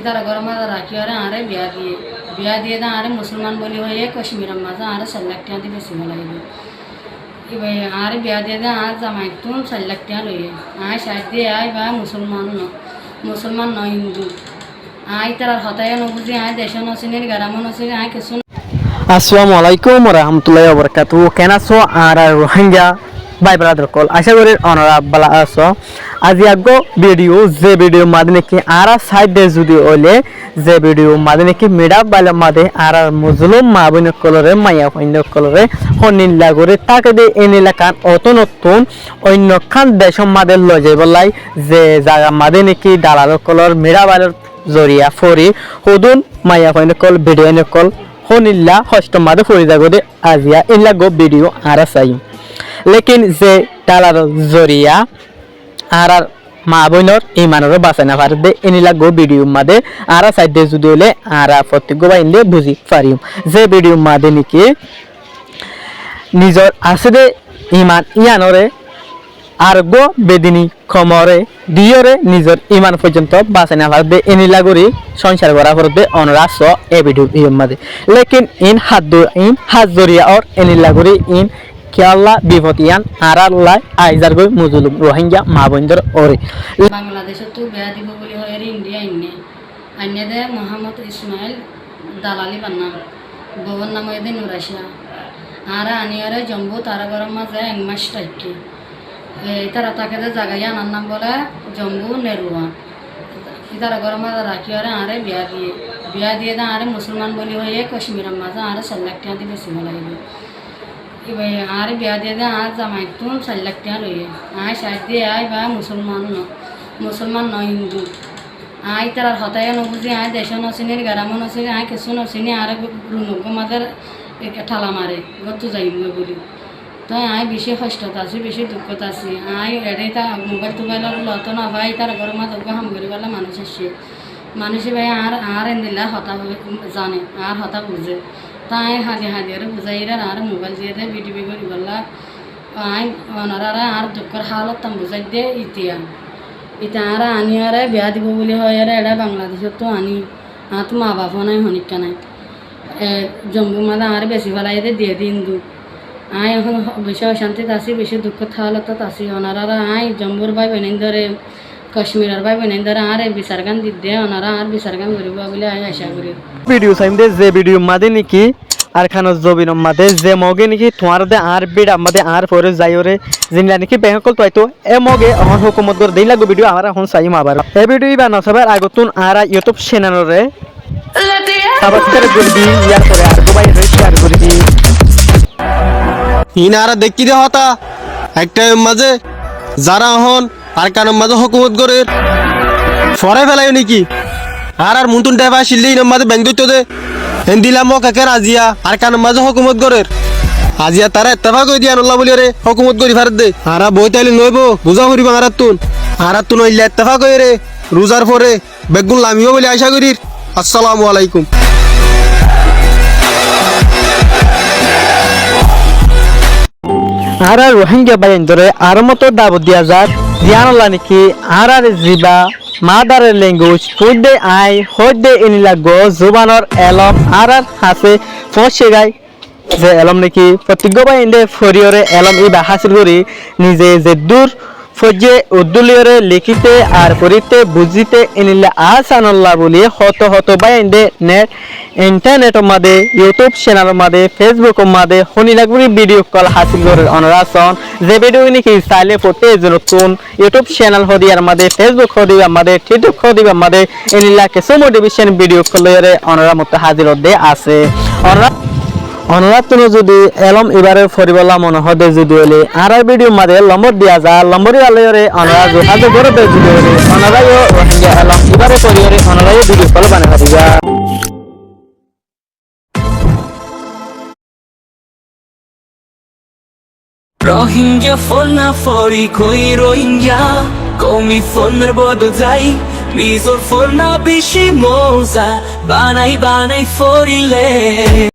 ইতারা গরম রাখি আরে আরে বিয়া দিয়ে দা আরে মুসলমান বলি হয়ে কাশ্মীরের মাঝে আরে 4 লাখ টাকা দিয়ে বেশি লাগবে এবার আরে বিয়া দিয়ে দা আর জামাই তুম 4 লাখ টাকা লইয়ে আয় সাইড দিয়ে আয় বা মুসলমান ন হিন্দু আয় তার হতায় নবুঝি আয় দেশ নসিনের গারাম নসিনে আয় কিছু। আসসালামু আলাইকুম ওয়া রাহমাতুল্লাহি ওয়া বারাকাতুহু। কেন আছো আর রোহিঙ্গা ভাই ব্রাদার কল আশা করি অনরা বালা আছো। আজি আগো ভিডিও যে ভিডিও মাদনে কি আরা সাইডে যদি হইলে যে ভিডিও মাদনে কি মেডা বাইলা মাদে আর মুজলুম মাবুন কলরে মাইয়া হইন কলরে হনিন লাগরে তাকে দে এনিলা কান অত নতুন অন্য খান দেশ মাদে লজে বলাই যে জায়গা মাদনে কি দালাল কলর মেডা বাইলার জরিয়া ফরি হুদুন মাইয়া হইন কল ভিডিও এনে কল হনিল্লা হষ্ট মাদে ফরি জাগদে আজিয়া ইনলা গো ভিডিও আরা চাই लेकिन जे डालार जरिया आर मा बहनर इमानर बाँचाना पारे दे एनिला गो भिडियो मादे आरा साइड जुदी हले आरा प्रत्येक बाइले बुझी पारिम जे भिडियो मादे निकी निजर आसे दे इमान इयानरे आर गो बेदिनी खमरे दियरे निजर इमान पर्यंत बाँचाना पारे दे एनिला गरी संसार करा पारे दे अनरास ए भिडियो मादे लेकिन इन हाथ जरिया और एनिला गरी इन কেয়াল্লা বিপতিয়ান আরাল্লাই আইজার গই মুজলুম রোহিঙ্গা মা বন্ধর ওরে বাংলাদেশে তো বিয়া দিব বলি হয় ইন্ডিয়া আইনে দে মোহাম্মদ ইসমাইল দালালি বান্নাম ভবন নাম এদে নুরাশিয়া আর আনিয়ারে জম্বু তারা গরম মাঝে 1 মাস থাকি তারা তাকে দে জায়গায় আনার নাম বলে জম্বু নেরুয়া তারা গরম মাঝে রাখি আরে বিয়া দিয়ে দা আরে মুসলমান বলি হয়ে কাশ্মীরের মাঝে আরে 4 লাখ টাকা দিয়ে বেশি লাগবে এবার আর বিয়া দিয়ে দে আর জামাই তুম 4 লাখ টাকা লইয়ে আয় সাইড দিয়ে আয় বা মুসলমান ন হিন্দু আয় তার হতায় নবুঝি আয় দেশ নসিনের গারাম নসিনে আয় কিছু নসিনে আর রুনগ মাদের ঠালা মারে গত যাইব বলি তো আয় বেশি কষ্টত আছি বেশি দুঃখত আছি আয় এড়ে তা মোবাইল লত না ভাই তার ঘরের মাঝে হাম করি বলে মানুষ আসছে মানুষে ভাই আর এদিলা হতা জানে আর হতা বুঝে তাই হাদি বুঝাইরা আর মোবাইল দিয়ে দে ভিডিও করি বললা আই ওনারা আর দুঃখের হালত তাম বুঝাই দে ইটা আর আনি আর বিয়া দিব বলি হয় আর এটা বাংলাদেশত তো আনি আর তো মা বাবা নাই হনিকা নাই জম্বু মাদা আর বেশি ফেলাই দিয়ে দিন দু আই এখন বেশি অশান্তিত আছি বেশি দুঃখের হালতত আছি ওনারা আই জম্বুর ভাই বোনেন ধরে কাশ্মীরের ভাই বোনেন ধরে আর বিচার গান দি দে ওনারা আর বিচার গান করিব বলে আই আশা করি ভিডিও সাইম দে যে ভিডিও মাদে নাকি আর খান জবিন মাদে যে মগে নাকি তোমার দে আর বিড়া মাদে আর পরে যাইরে জিনলা নাকি বেঙ্গল তো এ মগে অহন হুকুমত গর দেই লাগো ভিডিও আমার এখন চাইম আবার এই ভিডিও বানা সবার আগতুন আর ইউটিউব চ্যানেলরে সাবস্ক্রাইব করে দি ইয়ার পরে আর গোবাই শেয়ার করে দি ইনারা দেখি দে হতা একটা মাঝে যারা হন আর কান মাঝে হুকুমত করে ফরে ফেলাই নাকি আর মুন্তুন টাইবা শিল্লি মাঝে ব্যাংক দইতো দে হিন্দিলাম কাকের আজিয়া আর কান মাঝে হুকুমত করে আজিয়া তারা ইত্তেফাক কই দিয়া আল্লাহ বলি রে হুকুমত করি ফারত দে আরা বইতাইলে নইব বুঝা করিব আরাতুন ইল্লা ইত্তেফাক কই রে রোজার পরে বেগুন লামিও বলি আশা করি। আসসালামু আলাইকুম। আর রোহিঙ্গা বাইন ধরে আর মতো দাবত দিয়া যাক দিয়ানলা নাকি আর জিবা মাদার ল্যাঙ্গুয়েজ হইদে আই হইদে ইনিলা গো জুবানর এলম আর হাসে পৌঁছে গায় যে এলম নাকি প্রতিজ্ঞ বাইন দে ফরিয়রে এলম ইবা হাসিল করি নিজে যে দূর ফজে উদ্দুলিয়রে লিখিতে আর পড়িতে বুঝিতে ইনিলা আসানুল্লাহ বলি হত বাইন দে নেট ইন্টারনেট মাদে ইউটিউব চ্যানেল মাদে ফেসবুক মাদে হনিলাগুড়ি ভিডিও কল হাসিল করে অনরাসন যে ভিডিও নাকি চাইলে পড়তে নতুন ইউটিউব চ্যানেল হদিয়ার মাদে ফেসবুক হদিবা মাদে টিকটক হদিবা মাদে ইনিলা কিছু মোটিভেশন ভিডিও কলরে অনরা মত হাজির দে আছে অনরা তুমি যদি এলম এবারে ফরিবলা মনে হদে যদি হলে আর ভিডিও মাদে লম্বর দিয়া যা লম্বরি আলয়রে অনরা যোগাযোগ করে দে যদি হলে অনরাইও রোহিঙ্গা এলম এবারে করিয়রে অনরাইও ভিডিও কল বানাই দিবা। Rohingya fonna fori koi Rohingya komi fonner bodo jai bizor fonna bishi moza banai forile